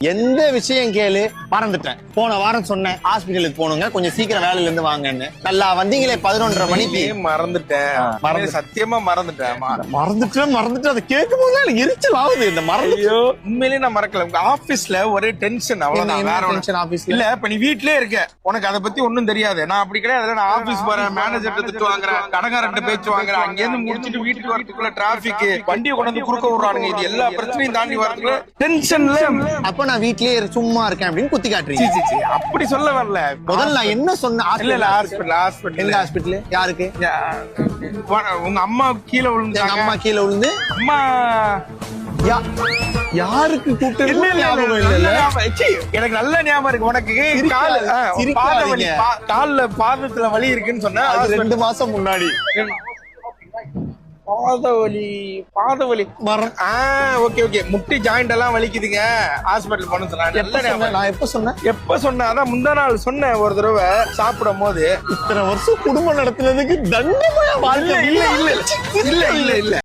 எந்த விஷயம் கேளு மறந்துட்டேன். போன வாரம் சொன்னேன் ஹாஸ்பிட்டலுக்கு போனுங்க, கொஞ்சம் சீக்கிரம் வேலையில இருந்து வாங்கன்னு. நல்லா வந்தீங்களே 11:30 மணிக்கு. மறந்துட்டேன், சத்தியமா மறந்துட்டேன். மறந்துட்டு அதை கேட்கும் போது எனக்கு எரிச்சல் ஆகுது. இந்த ஐயோ, உண்மையிலேயே நான் மறக்கல. உங்க ஆபீஸ்ல ஒரே டென்ஷன், அவ்வளவுதான். வேற டென்ஷன் ஆபீஸ்ல இல்ல. இப்ப நீ வீட்லயே இருக்க, உனக்கு அதை பத்தி ஒண்ணும் தெரியாது. நான் அப்படி கிடையாது. நான் ஆபீஸ் போறேன், மேனேஜர் திட்டு வாங்குறேன், கடைக்காரர்கிட்ட பேச்சு வாங்குறேன். அங்க இருந்து முடிச்சிட்டு வீட்டுக்கு வரதுக்குள்ள டிராபிக், வண்டியை கொண்டு வந்து குறுக்க விடுறானுங்க. இது எல்லா பிரச்சனையும் தாண்டி வரதுக்குள்ள டென்ஷன்ல. அப்ப நான் வீட்லயே சும்மா இருக்கேன் அப்படின்னு குத்தி காட்டுறீங்க. அப்படி சொல்ல வரல. முதல்ல நான் என்ன சொன்னேன்? ஹாஸ்பிட்டல். எந்த ஹாஸ்பிட்டல்? யாருக்கு? உங்க அம்மா கீழே விழுந்து. எங்க அம்மா கீழே விழுந்து. அம்மா யாருக்கு கூப்பிட்டு? எனக்கு நல்ல ஞாபகம் இருக்கு. உனக்கு கால்ல பாதத்துல வலி இருக்குன்னு சொன்ன 2 மாசம் முன்னாடி. பாதவலி ஓகே. முட்டி ஜாயிண்ட் எல்லாம் வலிக்குதுங்க, ஹாஸ்பிட்டல் போன சொன்னாங்க. நான் எப்ப சொன்னேன்? அதான் முந்தா நாள் சொன்னேன் ஒரு தடவை சாப்பிடும் போது. இத்தனை வருஷம் குடும்பம் நடத்துனதுக்கு தண்டமா வாழ்க்கை. இல்ல